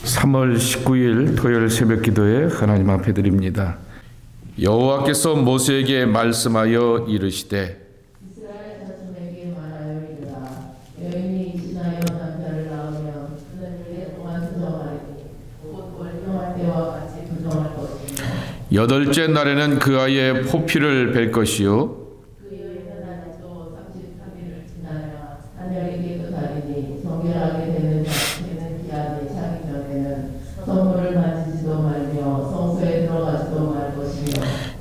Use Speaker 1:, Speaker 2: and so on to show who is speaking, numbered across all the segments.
Speaker 1: 3월 19일 토요일 새벽 기도에 하나님 앞에 드립니다. 여호와께서 모세에게 말씀하여 이르시되
Speaker 2: 이스라엘 자손에게 말하여 이르라. 여인이 임신하여 남자를 낳으면 그는 6일 동안 부정하리니 곧 월명할 때와 같이 부정할 것이며
Speaker 1: 여덟째 날에는 그 아이의 포피를 벨 것이요
Speaker 2: 그 여인은 아직도 33일을 지나야 하늘이 깨끗하리니 정결하게 되는 기한이 차기 전에는 성물을 만지지도 말며 성소에 들어가지도 말 것이며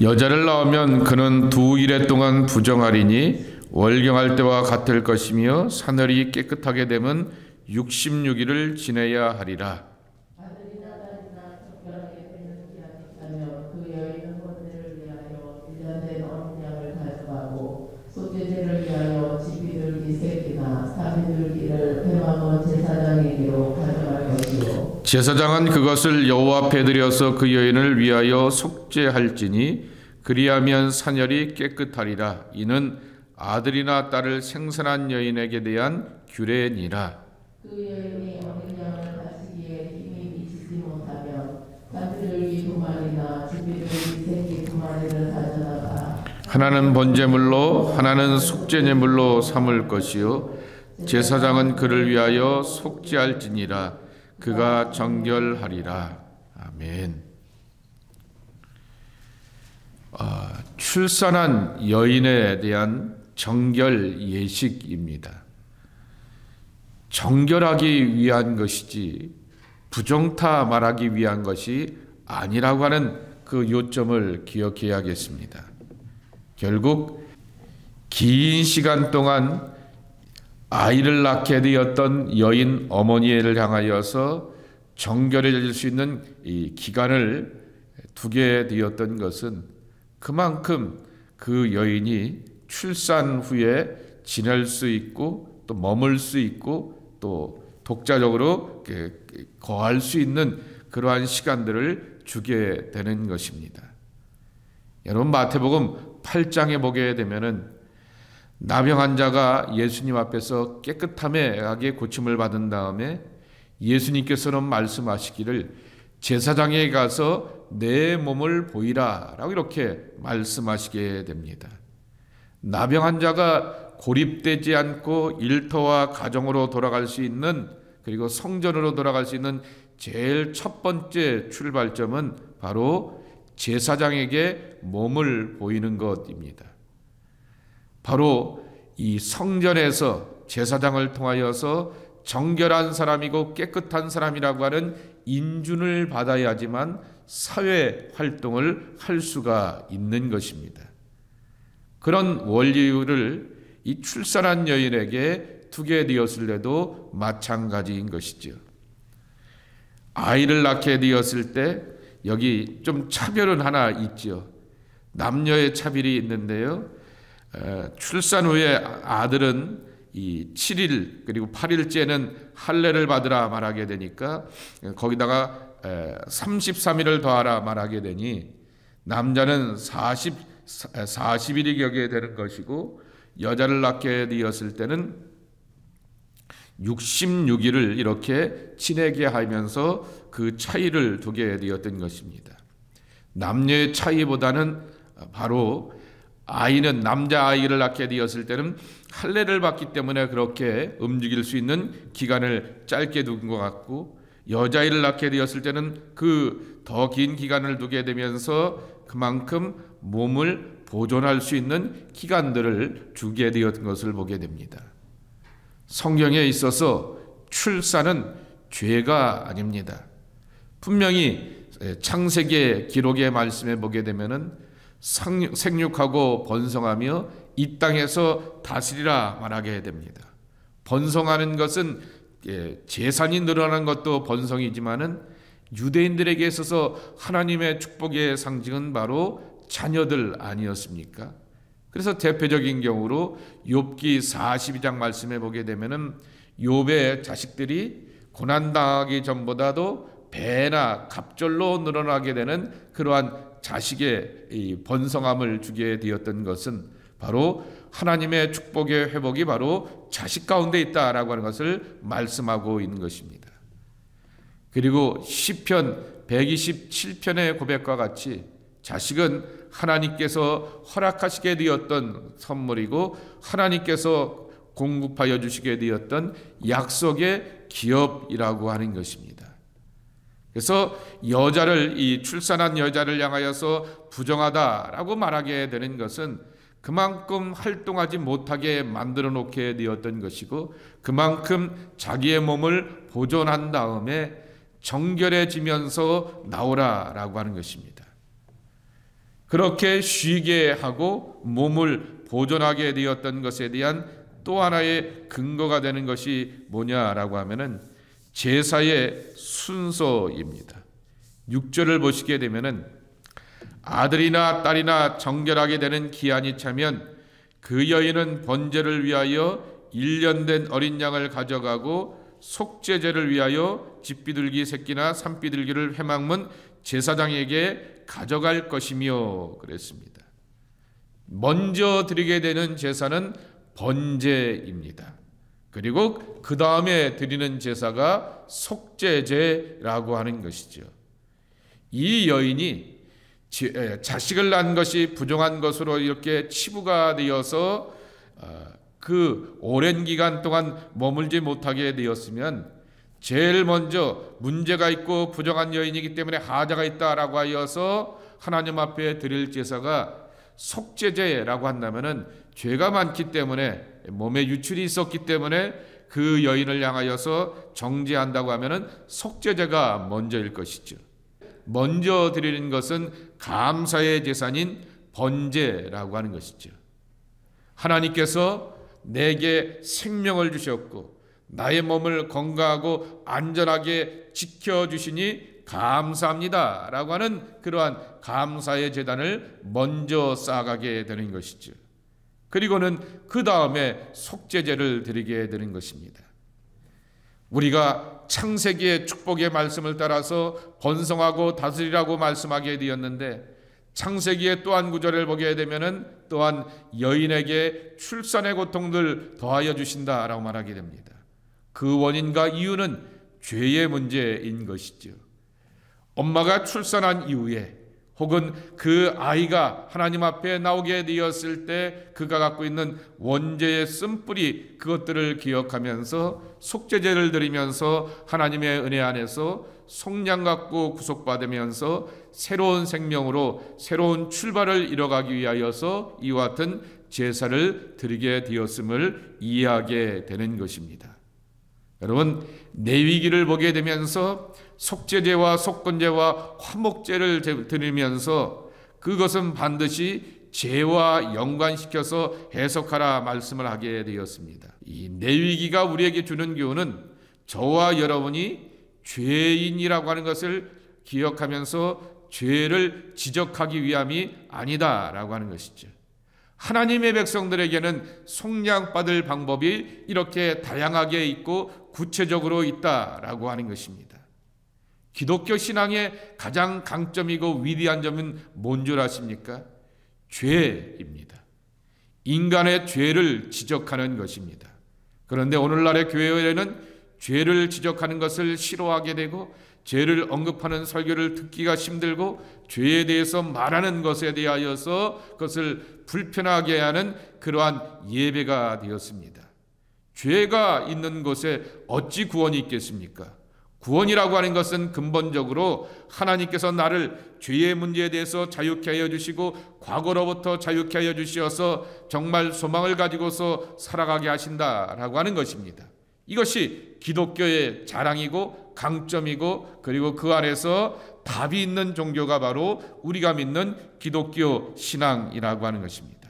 Speaker 1: 여자를 낳으면 그는 2일 동안 부정하리니 월경할 때와 같을 것이며 사늘이 깨끗하게 되면 66일을 지내야 하리라.
Speaker 2: 아들이나 딸이나 적절하게 되는 기한이 차며 그 여인은 혼례를 위하여 1년 된 어린 양을 가져가고 속죄제를 위하여 집이들기 새끼나 사비들기를 회망원 제사장에게로 가져갈 것이요
Speaker 1: 제사장은 그것을 여호와 앞에 드려서 그 여인을 위하여 속죄할지니 그리하면 사녀리 깨끗하리라. 이는 아들이나 딸을 생산한 여인에게 대한 규례니라.
Speaker 2: 그 여인이 어린 양을 다시기에 힘이 미치지 못하면 사비들기 2마리나 집이들기 새끼 2마리를 가져다가
Speaker 1: 하나는 번제물로 하나는 속죄제물로 삼을 것이요 제사장은 그를 위하여 속죄할지니라. 그가 정결하리라. 아멘. 출산한 여인에 대한 정결 예식입니다. 정결하기 위한 것이지 부정타 말하기 위한 것이 아니라고 하는 그 요점을 기억해야겠습니다. 결국 긴 시간 동안 아이를 낳게 되었던 여인 어머니를 향하여서 정결해질 수 있는 이 기간을 두게 되었던 것은 그만큼 그 여인이 출산 후에 지낼 수 있고 또 머물 수 있고 또 독자적으로 거할 수 있는 그러한 시간들을 주게 되는 것입니다. 여러분 마태복음 8장에 보게 되면은 나병 자가 예수님 앞에서 깨끗함에 고침을 받은 다음에 예수님께서는 말씀하시기를 제사장에게 가서 내 몸을 보이라 라고 이렇게 말씀하시게 됩니다. 나병 자가 고립되지 않고 일터와 가정으로 돌아갈 수 있는 그리고 성전으로 돌아갈 수 있는 제일 첫 번째 출발점은 바로 제사장에게 몸을 보이는 것입니다. 바로 이 성전에서 제사장을 통하여서 정결한 사람이고 깨끗한 사람이라고 하는 인준을 받아야지만 사회 활동을 할 수가 있는 것입니다. 그런 원리를 이 출산한 여인에게 두게 되었을 때도 마찬가지인 것이죠. 아이를 낳게 되었을 때 여기 좀 차별은 하나 있죠. 남녀의 차별이 있는데요. 출산 후에 아들은 이 7일 그리고 8일째는 할례를 받으라 말하게 되니까 거기다가 33일을 더하라 말하게 되니 남자는 40일이 격에 되는 것이고 여자를 낳게 되었을 때는 66일을 이렇게 지내게 하면서 그 차이를 두게 되었던 것입니다. 남녀의 차이보다는 바로 아이는 남자 아이를 낳게 되었을 때는 할례를 받기 때문에 그렇게 움직일 수 있는 기간을 짧게 둔 것 같고 여자아이를 낳게 되었을 때는 그 더 긴 기간을 두게 되면서 그만큼 몸을 보존할 수 있는 기간들을 주게 되었던 것을 보게 됩니다. 성경에 있어서 출산은 죄가 아닙니다. 분명히 창세기 기록의 말씀에 보게 되면은 생육하고 번성하며 이 땅에서 다스리라 말하게 됩니다. 번성하는 것은 재산이 늘어나는 것도 번성이지만은 유대인들에게 있어서 하나님의 축복의 상징은 바로 자녀들 아니었습니까? 그래서 대표적인 경우로 욥기 42장 말씀에 보게 되면은 욥의 자식들이 고난당하기 전보다도 배나 갑절로 늘어나게 되는 그러한 자식의 이 번성함을 주게 되었던 것은 바로 하나님의 축복의 회복이 바로 자식 가운데 있다라고 하는 것을 말씀하고 있는 것입니다. 그리고 시편 127편의 고백과 같이 자식은 하나님께서 허락하시게 되었던 선물이고 하나님께서 공급하여 주시게 되었던 약속의 기업이라고 하는 것입니다. 그래서 이 출산한 여자를 향하여서 부정하다라고 말하게 되는 것은 그만큼 활동하지 못하게 만들어 놓게 되었던 것이고 그만큼 자기의 몸을 보존한 다음에 정결해지면서 나오라라고 하는 것입니다. 그렇게 쉬게 하고 몸을 보존하게 되었던 것에 대한 또 하나의 근거가 되는 것이 뭐냐라고 하면은 제사의 순서입니다. 6절을 보시게 되면은 아들이나 딸이나 정결하게 되는 기한이 차면 그 여인은 번제를 위하여 1년 된 어린 양을 가져가고 속죄제를 위하여 집비둘기 새끼나 산비둘기를 회막문 제사장에게 가져갈 것이며 그랬습니다. 먼저 드리게 되는 제사는 번제입니다. 그리고 그 다음에 드리는 제사가 속죄제라고 하는 것이죠. 이 여인이 자식을 낳은 것이 부정한 것으로 이렇게 치부가 되어서 그 오랜 기간 동안 머물지 못하게 되었으면 제일 먼저 문제가 있고 부정한 여인이기 때문에 하자가 있다라고 하여서 하나님 앞에 드릴 제사가 속죄제라고 한다면은 죄가 많기 때문에 몸에 유출이 있었기 때문에 그 여인을 향하여서 정죄한다고 하면은 속죄제가 먼저일 것이죠. 먼저 드리는 것은 감사의 제사인 번제라고 하는 것이죠. 하나님께서 내게 생명을 주셨고 나의 몸을 건강하고 안전하게 지켜주시니 감사합니다 라고 하는 그러한 감사의 제단을 먼저 쌓아가게 되는 것이죠. 그리고는 그 다음에 속죄제를 드리게 되는 것입니다. 우리가 창세기의 축복의 말씀을 따라서 번성하고 다스리라고 말씀하게 되었는데 창세기의 또 한 구절을 보게 되면은 또한 여인에게 출산의 고통들 더하여 주신다라고 말하게 됩니다. 그 원인과 이유는 죄의 문제인 것이죠. 엄마가 출산한 이후에 혹은 그 아이가 하나님 앞에 나오게 되었을 때 그가 갖고 있는 원죄의 쓴뿌리 그것들을 기억하면서 속죄제를 드리면서 하나님의 은혜 안에서 속량 갖고 구속받으면서 새로운 생명으로 새로운 출발을 이뤄가기 위하여서 이와 같은 제사를 드리게 되었음을 이해하게 되는 것입니다. 여러분, 레위기를 보게 되면서 속죄제와 속건제와 화목제를 드리면서 그것은 반드시 죄와 연관시켜서 해석하라 말씀을 하게 되었습니다. 이 레위기가 우리에게 주는 교훈은 저와 여러분이 죄인이라고 하는 것을 기억하면서 죄를 지적하기 위함이 아니다라고 하는 것이죠. 하나님의 백성들에게는 속량받을 방법이 이렇게 다양하게 있고 구체적으로 있다라고 하는 것입니다. 기독교 신앙의 가장 강점이고 위대한 점은 뭔 줄 아십니까? 죄입니다. 인간의 죄를 지적하는 것입니다. 그런데 오늘날의 교회에는 죄를 지적하는 것을 싫어하게 되고 죄를 언급하는 설교를 듣기가 힘들고 죄에 대해서 말하는 것에 대하여서 그것을 불편하게 하는 그러한 예배가 되었습니다. 죄가 있는 곳에 어찌 구원이 있겠습니까? 구원이라고 하는 것은 근본적으로 하나님께서 나를 죄의 문제에 대해서 자유케 하여 주시고 과거로부터 자유케 하여 주시어서 정말 소망을 가지고서 살아가게 하신다라고 하는 것입니다. 이것이 기독교의 자랑이고 강점이고 그리고 그 안에서 답이 있는 종교가 바로 우리가 믿는 기독교 신앙이라고 하는 것입니다.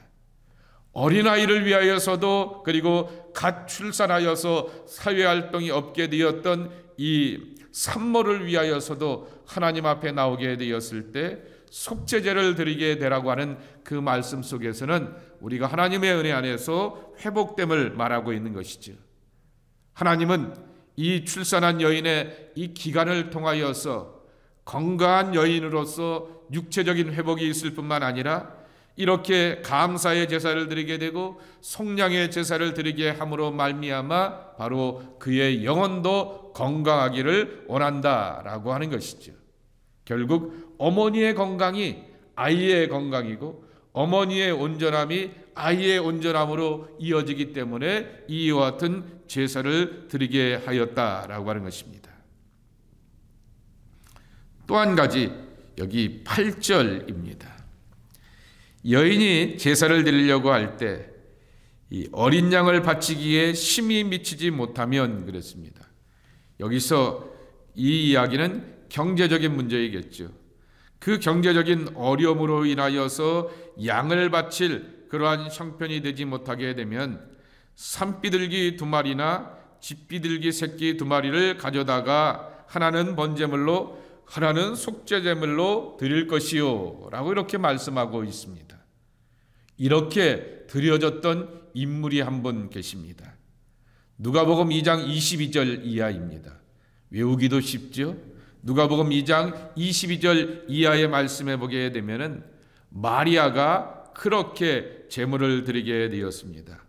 Speaker 1: 어린아이를 위하여서도 그리고 갓 출산하여서 사회활동이 없게 되었던 이 산모를 위하여서도 하나님 앞에 나오게 되었을 때 속죄제를 드리게 되라고 하는 그 말씀 속에서는 우리가 하나님의 은혜 안에서 회복됨을 말하고 있는 것이죠. 하나님은 이 출산한 여인의 이 기간을 통하여서 건강한 여인으로서 육체적인 회복이 있을 뿐만 아니라 이렇게 감사의 제사를 드리게 되고 속량의 제사를 드리게 함으로 말미암아 바로 그의 영혼도 건강하기를 원한다라고 하는 것이죠. 결국 어머니의 건강이 아이의 건강이고 어머니의 온전함이 아이의 온전함으로 이어지기 때문에 이와 같은 제사를 드리게 하였다라고 하는 것입니다. 또 한 가지 여기 8절입니다. 여인이 제사를 드리려고 할 때 이 어린 양을 바치기에 힘이 미치지 못하면 그랬습니다. 여기서 이 이야기는 경제적인 문제이겠죠. 그 경제적인 어려움으로 인하여서 양을 바칠 그러한 형편이 되지 못하게 되면 산비둘기 2마리나 집비둘기 새끼 2마리를 가져다가 하나는 번제물로 하나는 속죄제물로 드릴 것이요 라고 이렇게 말씀하고 있습니다. 이렇게 드려졌던 인물이 한 분 계십니다. 누가복음 2장 22절 이하입니다. 외우기도 쉽죠? 누가복음 2장 22절 이하의 말씀에 보게 되면은 마리아가 그렇게 제물을 드리게 되었습니다.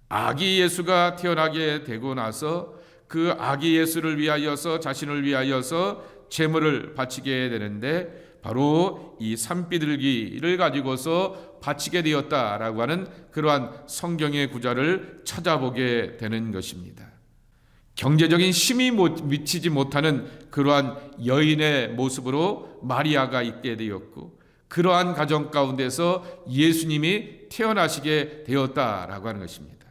Speaker 1: 아기 예수가 태어나게 되고 나서 그 아기 예수를 위하여서 자신을 위하여서 제물을 바치게 되는데 바로 이 산비둘기를 가지고서 바치게 되었다라고 하는 그러한 성경의 구절을 찾아보게 되는 것입니다. 경제적인 힘이 미치지 못하는 그러한 여인의 모습으로 마리아가 있게 되었고 그러한 가정 가운데서 예수님이 태어나시게 되었다라고 하는 것입니다.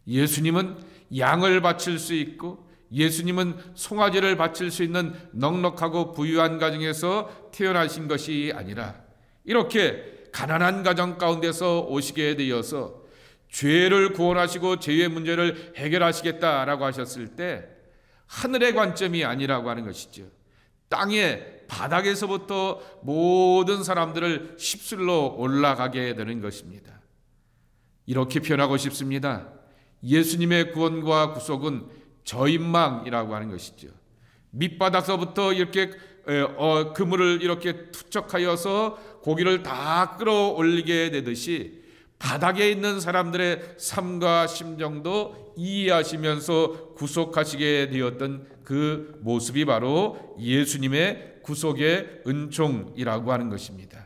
Speaker 1: 예수님은 양을 바칠 수 있고 예수님은 송아지를 바칠 수 있는 넉넉하고 부유한 가정에서 태어나신 것이 아니라 이렇게 가난한 가정 가운데서 오시게 되어서 죄를 구원하시고 죄의 문제를 해결하시겠다라고 하셨을 때 하늘의 관점이 아니라고 하는 것이죠. 땅의 바닥에서부터 모든 사람들을 휩쓸러 올라가게 되는 것입니다. 이렇게 표현하고 싶습니다. 예수님의 구원과 구속은 저인망이라고 하는 것이죠. 밑바닥서부터 이렇게 그물을 이렇게 투척하여서 고기를 다 끌어올리게 되듯이 바닥에 있는 사람들의 삶과 심정도 이해하시면서 구속하시게 되었던 그 모습이 바로 예수님의 구속의 은총이라고 하는 것입니다.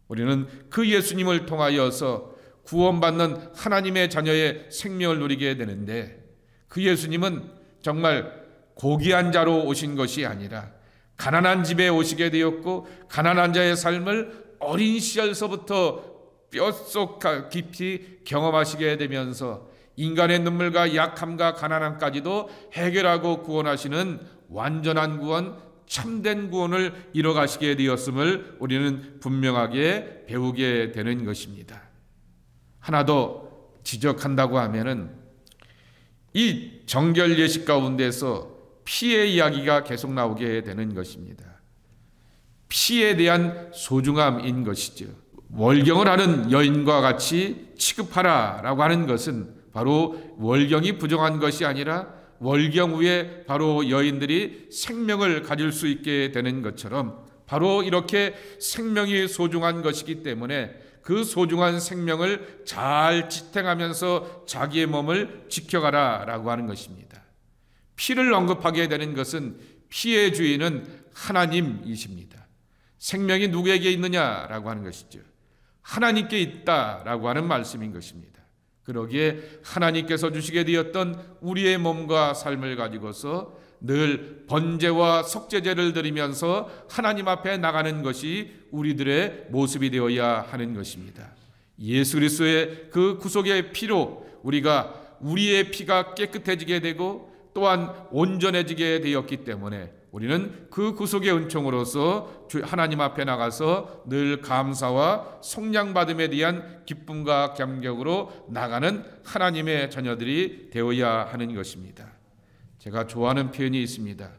Speaker 1: 우리는 그 예수님을 통하여서 구원받는 하나님의 자녀의 생명을 누리게 되는데 그 예수님은 정말 고귀한 자로 오신 것이 아니라 가난한 집에 오시게 되었고 가난한 자의 삶을 어린 시절서부터 뼛속 깊이 경험하시게 되면서 인간의 눈물과 약함과 가난함까지도 해결하고 구원하시는 완전한 구원, 참된 구원을 이뤄가시게 되었음을 우리는 분명하게 배우게 되는 것입니다. 하나 더 지적한다고 하면은 이 정결 예식 가운데서 피의 이야기가 계속 나오게 되는 것입니다. 피에 대한 소중함인 것이죠. 월경을 하는 여인과 같이 취급하라라고 하는 것은 바로 월경이 부정한 것이 아니라 월경 후에 바로 여인들이 생명을 가질 수 있게 되는 것처럼 바로 이렇게 생명이 소중한 것이기 때문에 그 소중한 생명을 잘 지탱하면서 자기의 몸을 지켜가라라고 하는 것입니다. 피를 언급하게 되는 것은 피의 주인은 하나님이십니다. 생명이 누구에게 있느냐라고 하는 것이죠. 하나님께 있다라고 하는 말씀인 것입니다. 그러기에 하나님께서 주시게 되었던 우리의 몸과 삶을 가지고서 늘 번제와 속죄제를 드리면서 하나님 앞에 나가는 것이 우리들의 모습이 되어야 하는 것입니다. 예수 그리스도의 그 구속의 피로 우리의 피가 깨끗해지게 되고 또한 온전해지게 되었기 때문에 우리는 그 구속의 은총으로서 하나님 앞에 나가서 늘 감사와 속량받음에 대한 기쁨과 감격으로 나가는 하나님의 자녀들이 되어야 하는 것입니다. 제가 좋아하는 표현이 있습니다.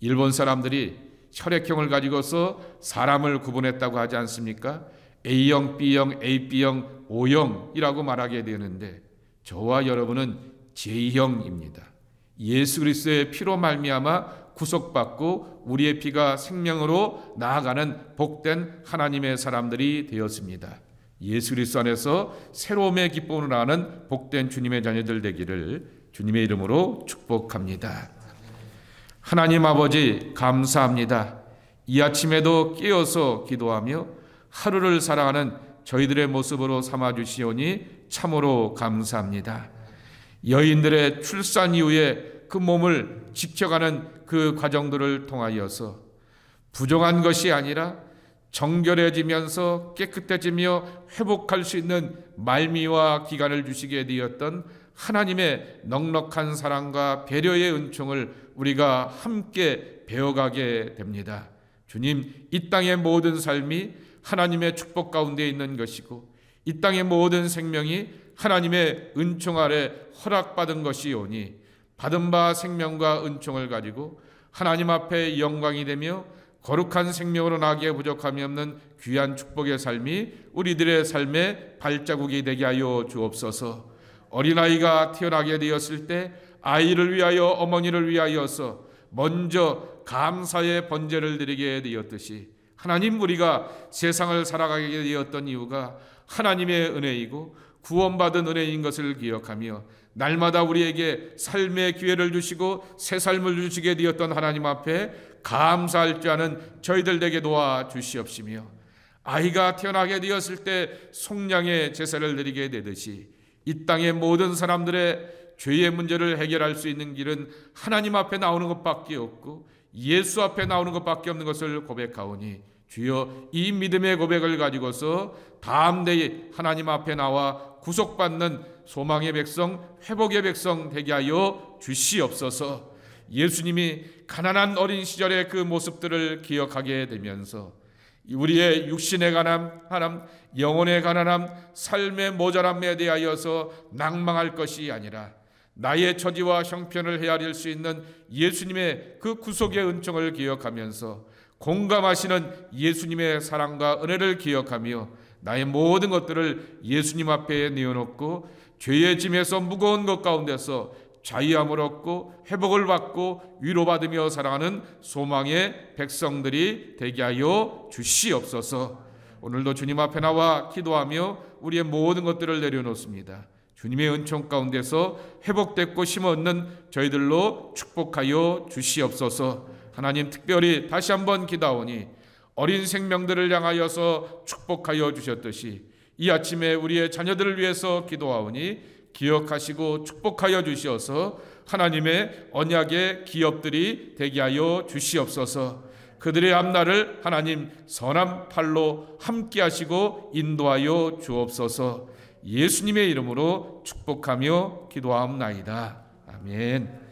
Speaker 1: 일본 사람들이 혈액형을 가지고서 사람을 구분했다고 하지 않습니까? A형, B형, AB형, O형이라고 말하게 되는데 저와 여러분은 J형입니다. 예수 그리스도의 피로 말미암아 구속받고 우리의 피가 생명으로 나아가는 복된 하나님의 사람들이 되었습니다. 예수 그리스도 안에서 새로움의 기쁨으로 나가는 복된 주님의 자녀들 되기를 주님의 이름으로 축복합니다. 하나님 아버지 감사합니다. 이 아침에도 깨어서 기도하며 하루를 살아가는 저희들의 모습으로 삼아주시오니 참으로 감사합니다. 여인들의 출산 이후에 그 몸을 지켜가는 그 과정들을 통하여서 부정한 것이 아니라 정결해지면서 깨끗해지며 회복할 수 있는 말미와 기간을 주시게 되었던 하나님의 넉넉한 사랑과 배려의 은총을 우리가 함께 배워가게 됩니다. 주님, 이 땅의 모든 삶이 하나님의 축복 가운데 있는 것이고 이 땅의 모든 생명이 하나님의 은총 아래 허락받은 것이오니 받은 바 생명과 은총을 가지고 하나님 앞에 영광이 되며 거룩한 생명으로 나기에 부족함이 없는 귀한 축복의 삶이 우리들의 삶의 발자국이 되게 하여 주옵소서. 어린아이가 태어나게 되었을 때 아이를 위하여 어머니를 위하여서 먼저 감사의 번제를 드리게 되었듯이 하나님, 우리가 세상을 살아가게 되었던 이유가 하나님의 은혜이고 구원받은 은혜인 것을 기억하며 날마다 우리에게 삶의 기회를 주시고 새 삶을 주시게 되었던 하나님 앞에 감사할 줄 아는 저희들 되게 도와주시옵시며 아이가 태어나게 되었을 때 속량의 제사를 드리게 되듯이 이 땅의 모든 사람들의 죄의 문제를 해결할 수 있는 길은 하나님 앞에 나오는 것밖에 없고 예수 앞에 나오는 것밖에 없는 것을 고백하오니 주여, 이 믿음의 고백을 가지고서 담대히 하나님 앞에 나와 구속받는 소망의 백성, 회복의 백성 되게 하여 주시옵소서. 예수님이 가난한 어린 시절의 그 모습들을 기억하게 되면서 우리의 육신의 가난함, 영혼의 가난함, 삶의 모자람에 대하여서 낭망할 것이 아니라 나의 처지와 형편을 헤아릴 수 있는 예수님의 그 구속의 은총을 기억하면서 공감하시는 예수님의 사랑과 은혜를 기억하며 나의 모든 것들을 예수님 앞에 내어놓고 죄의 짐에서 무거운 것 가운데서 자유함을 얻고 회복을 받고 위로받으며 살아가는 소망의 백성들이 되게 하여 주시옵소서. 오늘도 주님 앞에 나와 기도하며 우리의 모든 것들을 내려놓습니다. 주님의 은총 가운데서 회복됐고 힘 얻는 저희들로 축복하여 주시옵소서. 하나님, 특별히 다시 한번 기도하오니 어린 생명들을 향하여서 축복하여 주셨듯이 이 아침에 우리의 자녀들을 위해서 기도하오니 기억하시고 축복하여 주시어서 하나님의 언약의 기업들이 되게 하여 주시옵소서. 그들의 앞날을 하나님 선한 팔로 함께 하시고 인도하여 주옵소서. 예수님의 이름으로 축복하며 기도하옵나이다. 아멘.